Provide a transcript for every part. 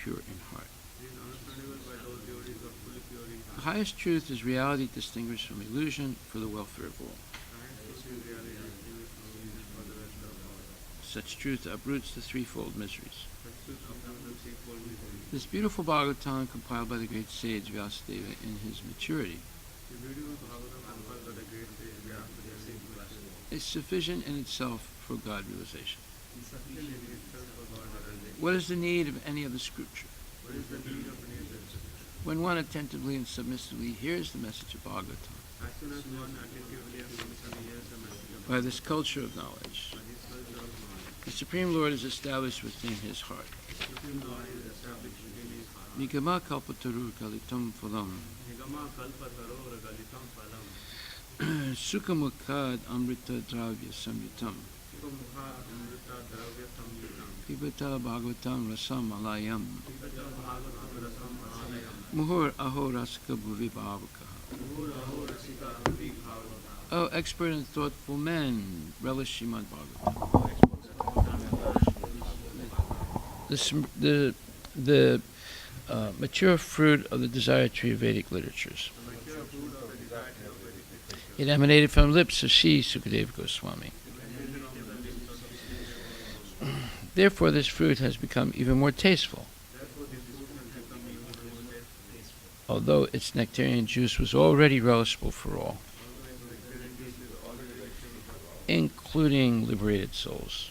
pure in heart. The highest truth is reality distinguished from illusion for the welfare of all. Such truth uproots the threefold miseries. This beautiful Bhagavatam, compiled by the great sage Vyasadeva in his maturity, is sufficient in itself for God realization. What is the need of any other scripture? When one attentively and submissively hears the message of Bhagavatam, by this culture of knowledge, the Supreme Lord is established within his heart. Nigama kalpatarur galitam phalam Sukhamukad amrita dravya samyutam Pibata bhagavatam rasam alayam Muhur aho rasika bhuvi bhavakaha. Oh, expert and thoughtful men, relish Srimad Bhagvatam. The mature fruit of the desired tree of Vedic literatures. It emanated from the lips of Sri Sukadeva Goswami. Therefore, this fruit has become even more tasteful. Although its nectarian juice was already relishable for all, including liberated souls.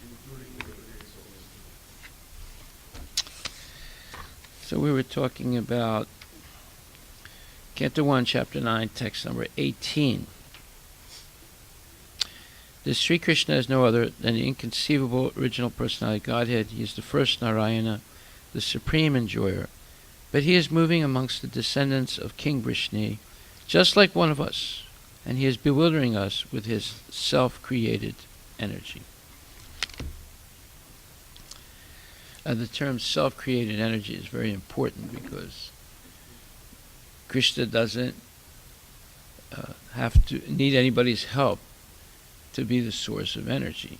So we were talking about Canto 1, Chapter 9, text number 18. This Sri Krishna is no other than the inconceivable original personality Godhead. He is the first Narayana, the supreme enjoyer. But he is moving amongst the descendants of King Vrishni, just like one of us, and he is bewildering us with his self-created energy. The term self-created energy is very important because Krishna doesn't have to need anybody's help to be the source of energy.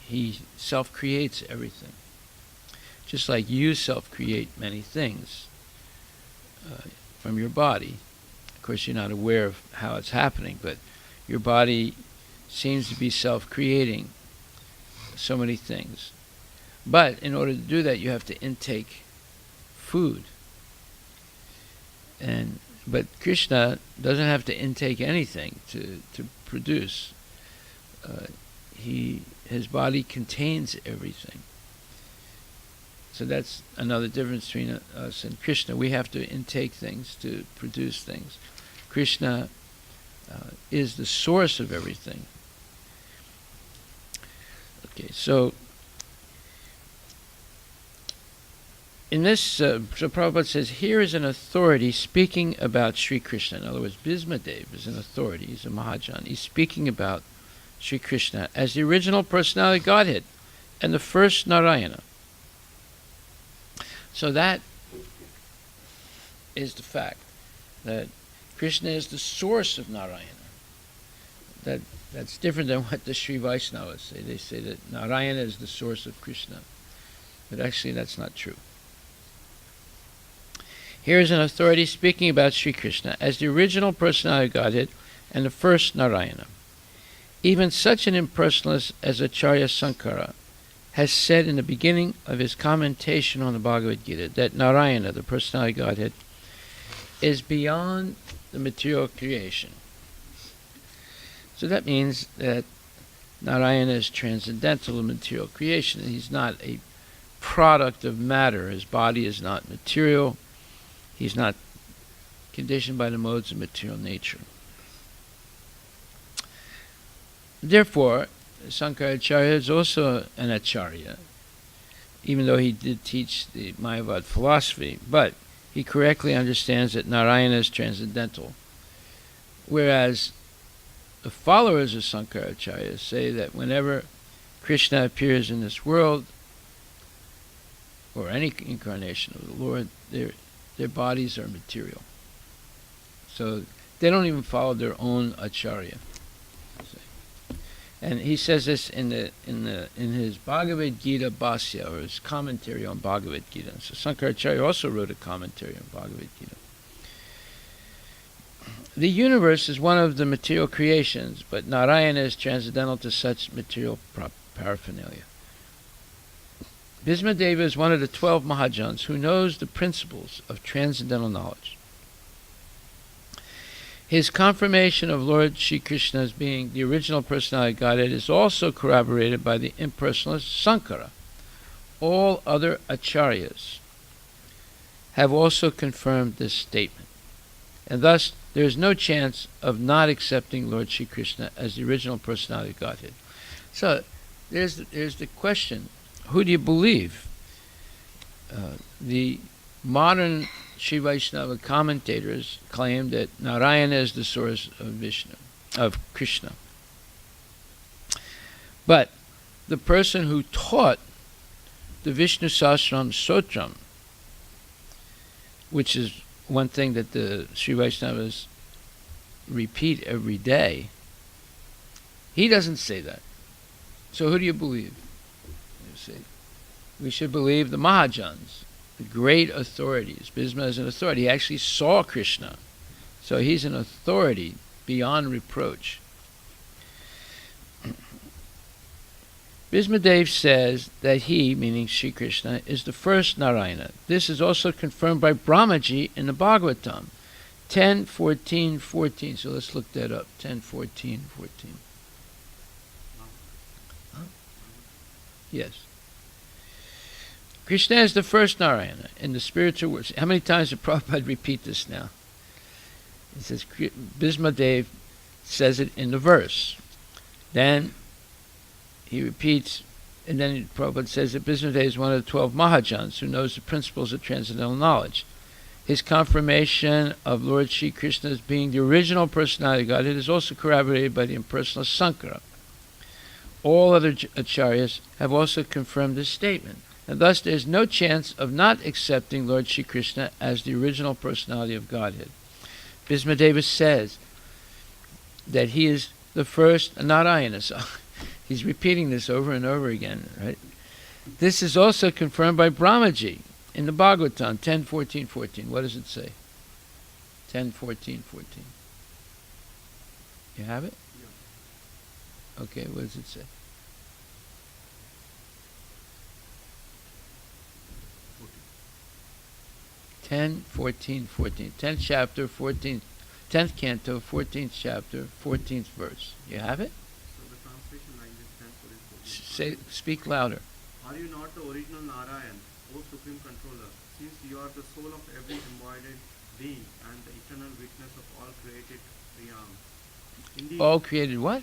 He self-creates everything. Just like you self-create many things from your body. Of course, you're not aware of how it's happening, but your body seems to be self-creating so many things. But in order to do that, you have to intake food. But Krishna doesn't have to intake anything to produce. His body contains everything. So that's another difference between us and Krishna. We have to intake things to produce things. Krishna is the source of everything. Okay, so in this, so Prabhupada says, here is an authority speaking about Sri Krishna. In other words, Bhismadev is an authority. He's a Mahajan. He's speaking about Sri Krishna as the original personality Godhead and the first Narayana. So that is the fact that Krishna is the source of Narayana. That's different than what the Sri Vaishnavas say. They say that Narayana is the source of Krishna. But actually that's not true. Here is an authority speaking about Sri Krishna as the original personality of Godhead and the first Narayana. Even such an impersonalist as Acharya Sankara has said in the beginning of his commentation on the Bhagavad Gita that Narayana, the personality of Godhead, is beyond the material creation. So that means that Narayana is transcendental to material creation. He's not a product of matter. His body is not material. He's not conditioned by the modes of material nature. Therefore, Sankaracharya is also an Acharya, even though he did teach the Mayavad philosophy, but he correctly understands that Narayana is transcendental. Whereas the followers of Sankaracharya say that whenever Krishna appears in this world, or any incarnation of the Lord, their bodies are material. So they don't even follow their own Acharya. And he says this in his Bhagavad Gita Bhasya, or his commentary on Bhagavad Gita. So Sankaracharya also wrote a commentary on Bhagavad Gita. The universe is one of the material creations, but Narayana is transcendental to such material paraphernalia. Bhismadeva is one of the 12 Mahajans who knows the principles of transcendental knowledge. His confirmation of Lord Sri Krishna as being the original personality of Godhead is also corroborated by the impersonalist Sankara. All other acharyas have also confirmed this statement, and thus there is no chance of not accepting Lord Sri Krishna as the original personality of Godhead. So there's the question: who do you believe? The modern Sri Vaishnava commentators claim that Narayana is the source of Krishna. But the person who taught the Vishnu Sahasranam Stotram, which is one thing that the Sri Vaishnavas repeat every day, he doesn't say that. So who do you believe? You see, we should believe the Mahajans, the great authorities. Bhisma is an authority. He actually saw Krishna. So he's an authority beyond reproach. Bhismadev says that he, meaning Sri Krishna, is the first Narayana. This is also confirmed by Brahmaji in the Bhagavatam, 10:14:14. So let's look that up. 10:14:14. Huh? Yes. Krishna is the first Narayana in the spiritual world. How many times did Prabhupada repeat this now? It says, Bhismadev says it in the verse. Then he repeats, and then Prabhupada says that Bhismadev is one of the 12 Mahajans who knows the principles of transcendental knowledge. His confirmation of Lord Sri Krishna as being the original personality of Godhead is also corroborated by the impersonal Sankara. All other acharyas have also confirmed this statement, and thus there is no chance of not accepting Lord Sri Krishna as the original personality of Godhead. Bhismadeva says that he is the first Narayana. So he's repeating this over and over again, right? This is also confirmed by Brahmaji in the Bhagavatam, 10:14:14. What does it say? 10:14:14. You have it? Yeah. Okay, what does it say? 10:14:14. 10th chapter, 14th, 10th canto, 14th chapter, 14th verse. You have it? So the translation line is 10:14. Say, speak louder. Are you not the original Narayan, O Supreme Controller, since you are the soul of every embodied being and the eternal witness of all created realms? Indeed, All created what?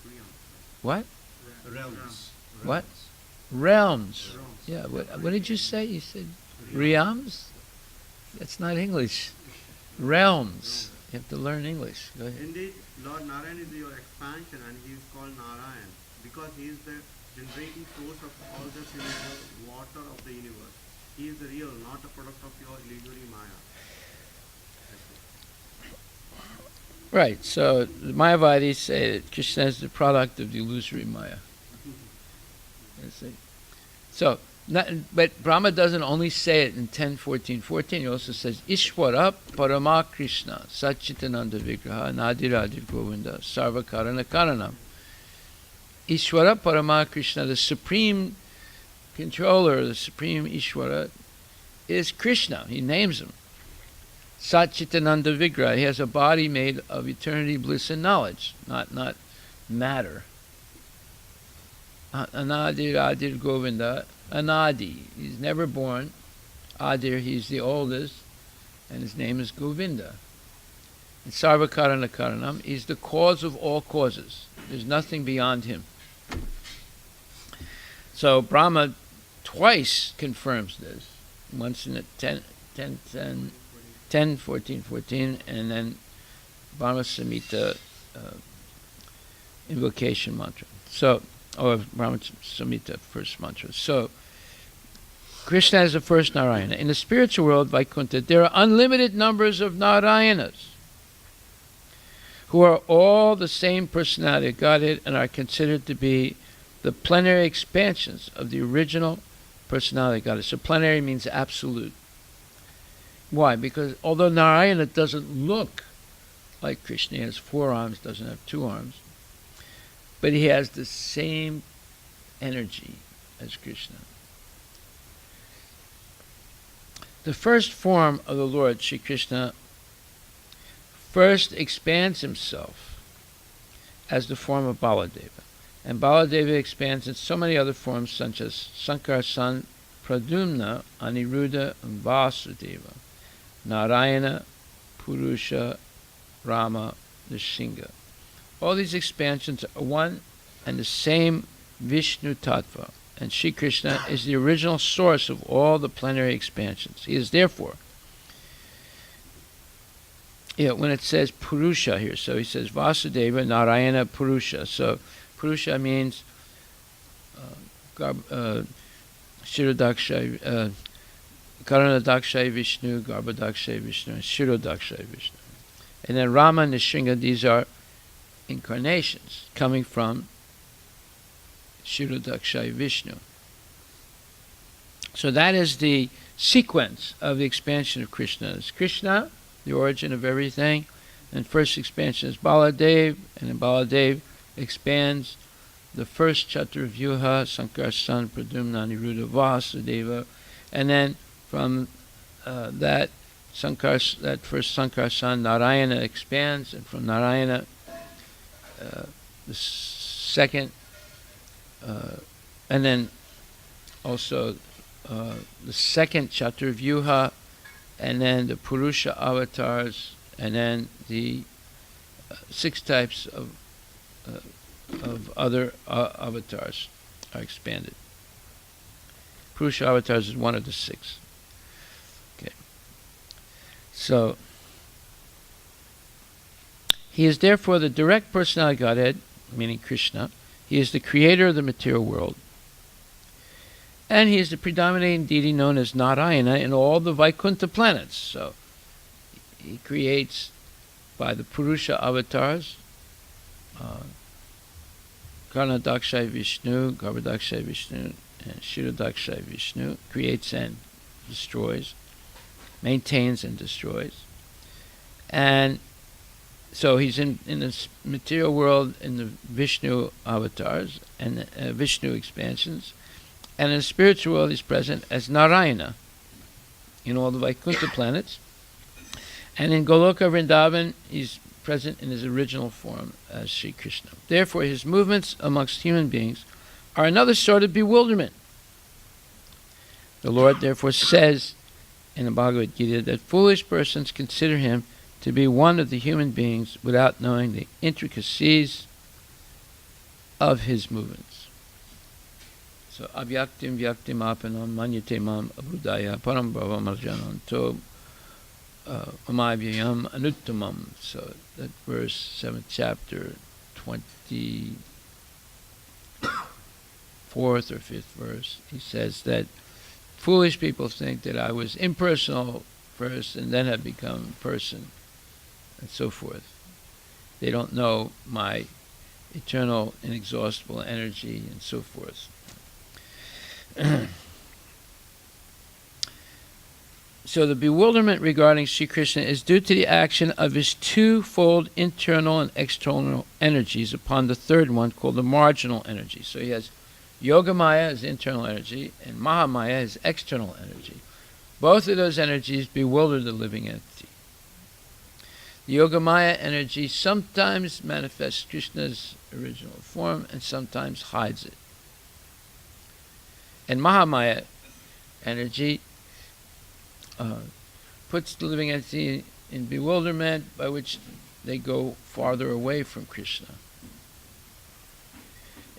realms. What? Realms. What? Realms. Realms. Yeah, what did you say? You said realms? That's not English. Realms. You have to learn English. Go ahead. Indeed, Lord Narayan is your expansion and he is called Narayan because he is the generating source of all the celestial water of the universe. He is the real, not a product of your illusory Maya. Right, so the Mayavadis say that Krishna is the product of the illusory Maya. You see? So, but Brahma doesn't only say it in 10:14:14. He also says, Ishwara Parama Krishna Satchitananda Vigraha Nadiradir Govinda Sarvakarana Karanam. Ishwara Parama Krishna, the supreme controller, the supreme Ishwara, is Krishna. He names him. Satchitananda Vigraha. He has a body made of eternity, bliss, and knowledge, not matter. Anadir Adir Govinda. Anadi. He's never born. Adir, he's the oldest, and his name is Govinda. And Sarvakarana Karanam, he's the cause of all causes. There's nothing beyond him. So Brahma twice confirms this. Once in the 10:14:14, and then Brahma Samhita invocation mantra. So, or Brahma Samhita first mantra. So, Krishna is the first Narayana. In the spiritual world, Vaikuntha, there are unlimited numbers of Narayanas who are all the same personality of Godhead and are considered to be the plenary expansions of the original personality of Godhead. So plenary means absolute. Why? Because although Narayana doesn't look like Krishna, he has 4 arms, doesn't have 2 arms, but he has the same energy as Krishna. The first form of the Lord, Sri Krishna, first expands himself as the form of Baladeva. And Baladeva expands in so many other forms, such as Sankar San, Pradyumna, Aniruddha, and Vasudeva, Narayana, Purusha, Rama, Nrsimha. All these expansions are one and the same Vishnu Tattva, and Sri Krishna is the original source of all the plenary expansions. He is therefore, when it says Purusha here, so he says Vasudeva, Narayana, Purusha. So Purusha means Shirodakshay, Karanadakshay Vishnu, Garbhadakshay Vishnu, and Shirodakshay Vishnu. And then Rama and Nrsimha, these are incarnations coming from Shirodakshay Vishnu. So that is the sequence of the expansion of Krishna. It's Krishna, the origin of everything, and first expansion is Baladev, and then Baladev expands the first Chaturvyuha, Sankar San, Pradyumna, Aniruddha, Vasudeva, and then from that first Sankar San, Narayana expands, and from Narayana the second, and then also the second Chaturvyuha, and then the Purusha avatars, and then the 6 types of other avatars are expanded. Purusha avatars is one of the 6. Okay. So he is therefore the direct personality of Godhead, meaning Krishna. He is the creator of the material world. And he is the predominating deity known as Narayana in all the Vaikuntha planets. So he creates by the Purusha avatars, Karnadakshay Vishnu, Garbhadakshay Vishnu, and Shirodakshay Vishnu, creates and destroys, maintains and destroys. And so he's in this material world in the Vishnu avatars and Vishnu expansions. And in the spiritual world, he's present as Narayana in all the Vaikuntha planets. And in Goloka Vrindavan, he's present in his original form as Sri Krishna. Therefore, his movements amongst human beings are another sort of bewilderment. The Lord therefore says in the Bhagavad Gita that foolish persons consider him to be one of the human beings without knowing the intricacies of his movements. So, avyaktim vyaktim apanam manyate mam abudaya param bhava marjananto amavyayam anuttamam. So that verse, 7th chapter, 24th or 5th verse, he says that foolish people think that I was impersonal first and then have become person, and so forth. They don't know my eternal, inexhaustible energy, and so forth. So the bewilderment regarding Sri Krishna is due to the action of his 2-fold internal and external energies upon the third one, called the marginal energy. So he has Yogamaya as internal energy and Mahamaya as external energy. Both of those energies bewilder the living entity. The Yogamaya energy sometimes manifests Krishna's original form and sometimes hides it. And Mahamaya energy puts the living entity in bewilderment, by which they go farther away from Krishna.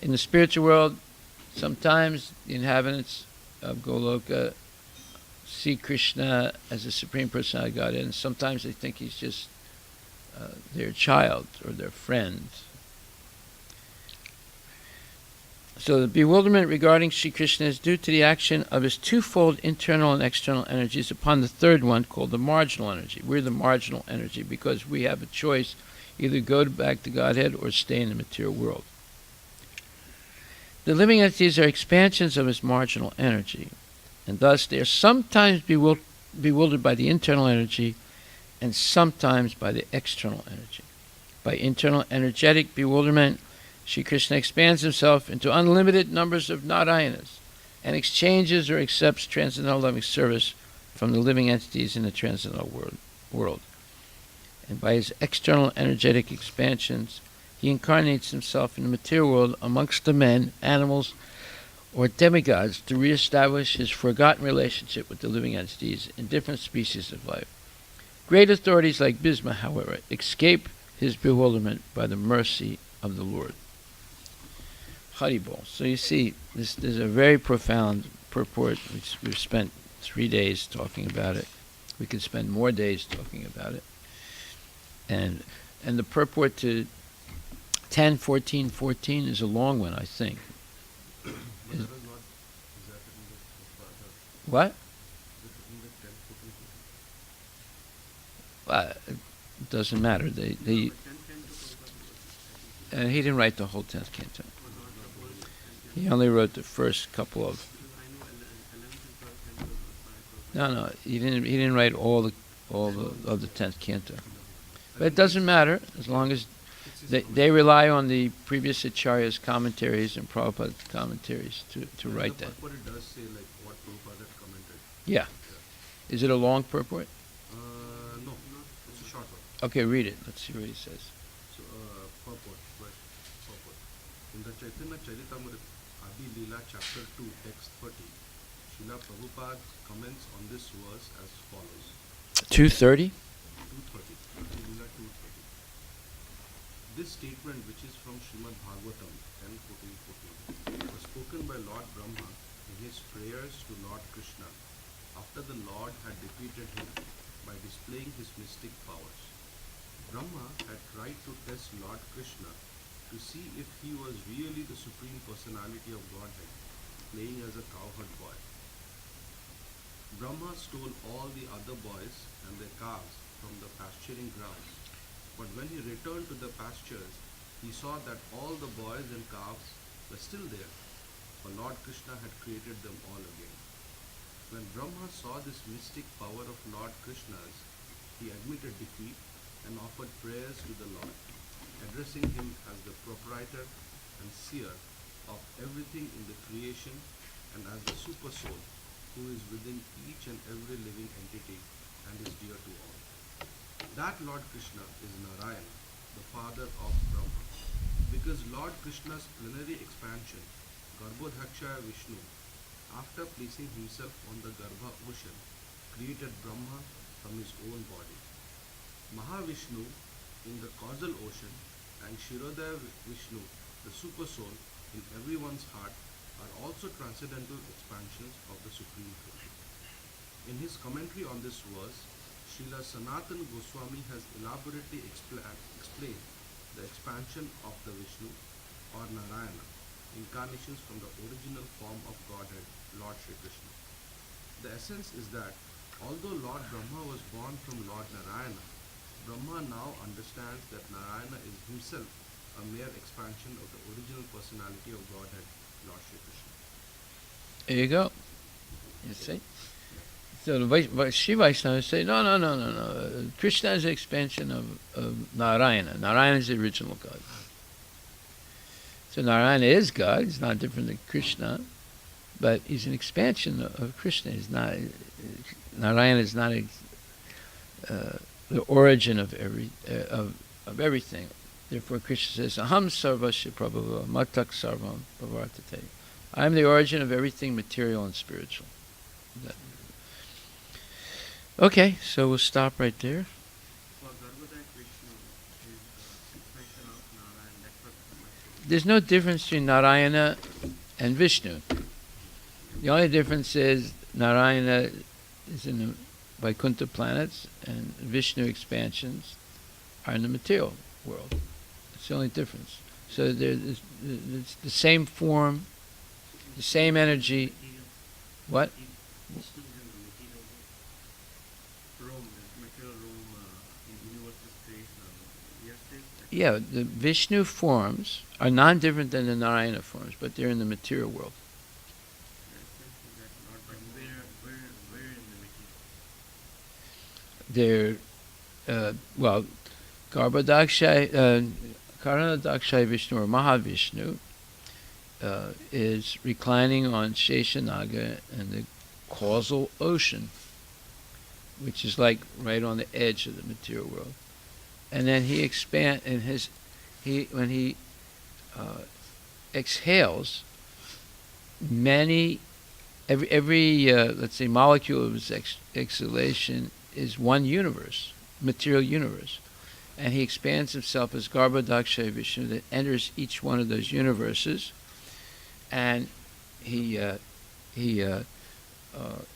In the spiritual world, sometimes the inhabitants of Goloka see Krishna as a Supreme Personality of Godhead, and sometimes they think he's just their child or their friend. So the bewilderment regarding Sri Krishna is due to the action of his 2-fold internal and external energies upon the third one, called the marginal energy. We're the marginal energy because we have a choice either go back to Godhead or stay in the material world. The living entities are expansions of his marginal energy, and thus they are sometimes bewildered by the internal energy and sometimes by the external energy. By internal energetic bewilderment, Sri Krishna expands himself into unlimited numbers of Narayanas and exchanges or accepts transcendental loving service from the living entities in the transcendental world. And by his external energetic expansions, he incarnates himself in the material world amongst the men, animals, or demigods to reestablish his forgotten relationship with the living entities in different species of life. Great authorities like Bhisma, however, escape his bewilderment by the mercy of the Lord. Haribol. So you see, this is a very profound purport. We've spent 3 days talking about it. We could spend more days talking about it. And the purport to 10, 14, 14 is a long one, I think. What? It doesn't matter. He didn't write the whole 10th canto. He only wrote the first couple of. No, he didn't write all the 10th canto. But it doesn't matter as long as they rely on the previous acharyas' commentaries and Prabhupada's commentaries to write that. But it does say like what Prabhupada commented. Yeah. Is it a long purport? No, it's a short one. Okay, read it. Let's see what he says. So, purport. In the Chaitanya Charitamrita Adi Leela chapter 2, text 30, Srila Prabhupada comments on this verse as follows. 230? 230. Adi Leela 230. This statement, which is from Srimad Bhagvatam 10:14-14, was spoken by Lord Brahma in his prayers to Lord Krishna after the Lord had defeated him by displaying his mystic powers. Brahma had tried to test Lord Krishna to see if he was really the Supreme Personality of Godhead, playing as a cowherd boy. Brahma stole all the other boys and their calves from the pasturing grounds, but when he returned to the pastures, he saw that all the boys and calves were still there, for Lord Krishna had created them all again. When Brahma saw this mystic power of Lord Krishna's, he admitted defeat and offered prayers to the Lord, addressing him as the proprietor and seer of everything in the creation and as the super soul who is within each and every living entity and is dear to all. That Lord Krishna is Narayana, the father of Brahma. Because Lord Krishna's plenary expansion, Garbhodakshaya Vishnu, after placing himself on the Garbha ocean, created Brahma from his own body. Mahavishnu in the causal ocean and Shirodaya Vishnu, the super soul in everyone's heart, are also transcendental expansions of the Supreme Truth. In his commentary on this verse, Srila Sanatana Goswami has elaborately explained the expansion of the Vishnu or Narayana, incarnations from the original form of Godhead, Lord Shri Krishna. The essence is that although Lord Brahma was born from Lord Narayana, Brahma now understands that Narayana is himself a mere expansion of the original personality of Godhead, Lord Shri Krishna. There you go. You see? So the Shri Vaishnavas say, no. Krishna is an expansion of Narayana. Narayana is the original God. So Narayana is God. He's not different than Krishna, but he's an expansion of Krishna. He's not. Narayana is not the origin of everything. Therefore, Krishna says, "Aham sarvasya prabhava matak sarvam bhavartate." I am the origin of everything material and spiritual. Okay, so we'll stop right there. For Garbhodaya Vishnu is expression of Narayana. That's what There's no difference between Narayana and Vishnu. The only difference is Narayana is in the Vaikuntha planets and Vishnu expansions are in the material world. That's the only difference. So it's the same form, the same energy. What? Vishnu is in the material Rome, material Rome in universal creation. Yes, yes. Yeah, the Vishnu forms are non-different than the Narayana forms, but they're in the material world. Yes, yes, exactly. Not but where in the They're material? well, Karanadakshay Vishnu or Mahavishnu is reclining on Sheshanaga in the causal ocean, which is like right on the edge of the material world. And then he when he exhales, every let's say molecule of his exhalation is one universe, material universe. And he expands himself as Garbhodakshay Vishnu that enters each one of those universes, and he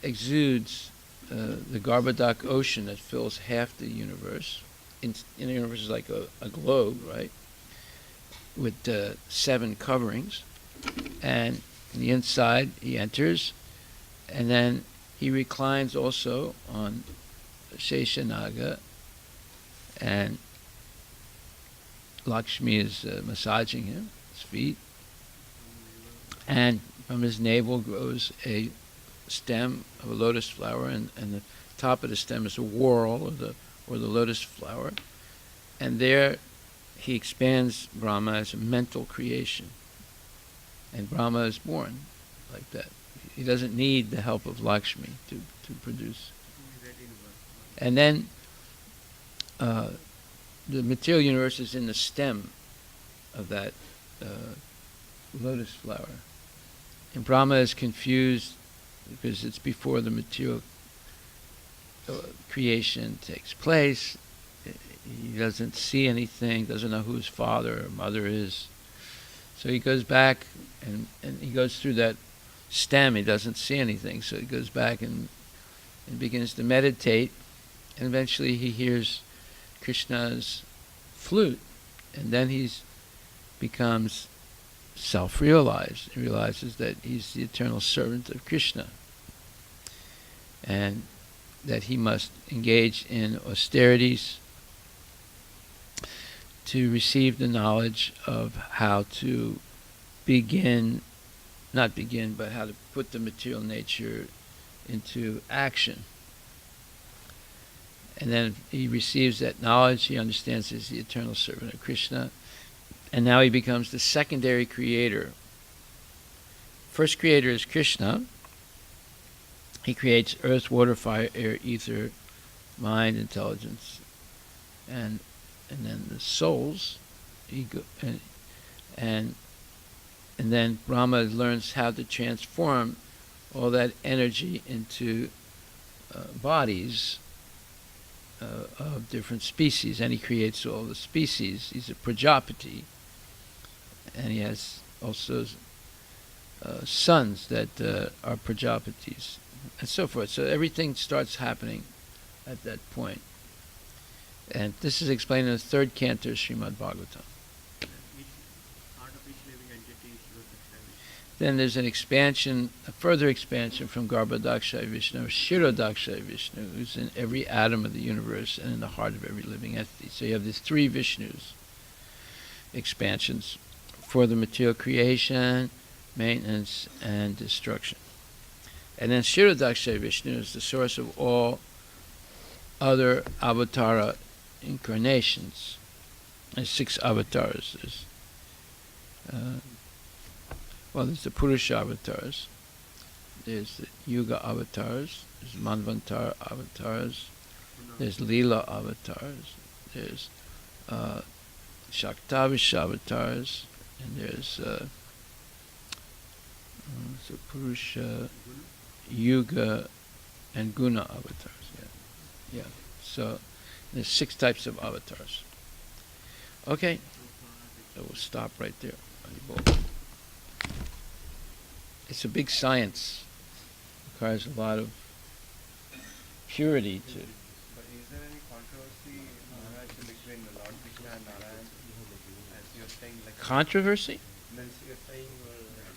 exudes the Garbhodak ocean that fills half the universe. In the universe is like a globe, right, with 7 coverings, and in the inside he enters, and then he reclines also on Sheshanaga, and Lakshmi is massaging him, his feet, and from his navel grows a stem of a lotus flower, and the top of the stem is a whorl, or the lotus flower, and there he expands Brahma as a mental creation, and Brahma is born like that. He doesn't need the help of Lakshmi to produce. And then the material universe is in the stem of that lotus flower. And Brahma is confused because it's before the material creation takes place. He doesn't see anything, doesn't know who his father or mother is. So he goes back and he goes through that stem. He doesn't see anything. So he goes back and begins to meditate. And eventually he hears Krishna's flute. And then he becomes self-realized. He realizes that he's the eternal servant of Krishna, and that he must engage in austerities to receive the knowledge of how to not begin, but how to put the material nature into action. And then he receives that knowledge, he understands he's the eternal servant of Krishna, and now he becomes the secondary creator. First creator is Krishna. He creates earth, water, fire, air, ether, mind, intelligence, and then the souls. And then Brahma learns how to transform all that energy into bodies of different species, and he creates all the species. He's a Prajapati, and he has also sons that are Prajapatis, and so forth. So everything starts happening at that point. And this is explained in the 3rd canto of Srimad Bhagvatam. Each part of each living entity is Shirodakshay. Then there's an expansion, a further expansion from Garbhodakshay Vishnu, or Shirodakshay Vishnu, who's in every atom of the universe and in the heart of every living entity. So you have these 3 Vishnus, expansions for the material creation, maintenance, and destruction. And then Shirodakshay Vishnu is the source of all other avatara incarnations. There's 6 avatars. There's the Purusha avatars, there's the Yuga avatars, there's Manvantara avatars, there's Leela avatars, there's Shaktavisha avatars, and there's so Purusha, Yuga, and Guna avatars. Yeah. So there's 6 types of avatars. Okay, so we'll stop right there. It's a big science. It requires a lot of purity to. But is there any controversy between Lord Krishna and Narayan? As you're saying, like Controversy? means you're saying.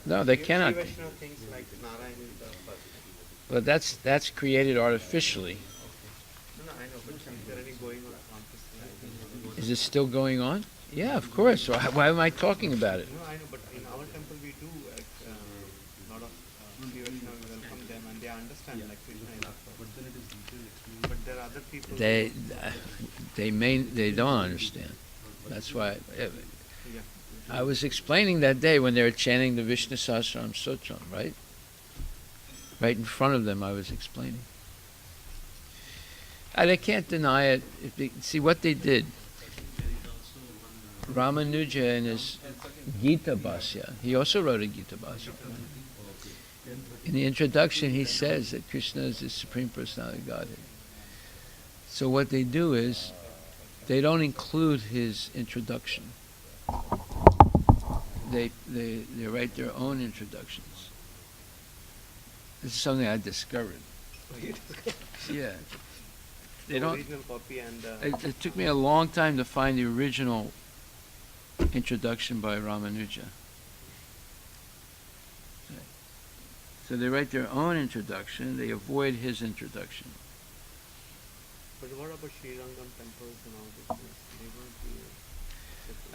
No, they cannot. Sri Vaishnava thinks like Narayan is the first. But that's created artificially. No, I know, but is there any going on controversy? Is it still going on? Yeah, of course. Why am I talking about it? No, I know, but in our temple we do lot of Sri Vaishnava welcome them and they understand like Krishna is of course. But then it is detailed explained. But there are other people. They don't understand. That's why Yeah. I was explaining that day when they were chanting the Vishnu Sahasranam Sutram, right? Right in front of them, I was explaining. And I can't deny it. See what they did. Ramanuja in his Gita Bhasya, he also wrote a Gita Bhasya. In the introduction, he says that Krishna is the Supreme Personality of Godhead. So what they do is, they don't include his introduction. They write their own introductions. This is something I discovered. Yeah. They The don't. original copy and It took me a long time to find the original introduction by Ramanuja. So they write their own introduction. They avoid his introduction. but what about Sri Rangam temples and all this? They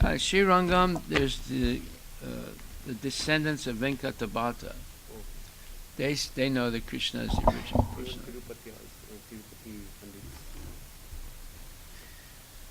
won't be Sri Rangam, there's the descendants of Venkatabhata. They know that Krishna is the original even person. Tirupati also, Tirupati Pandits.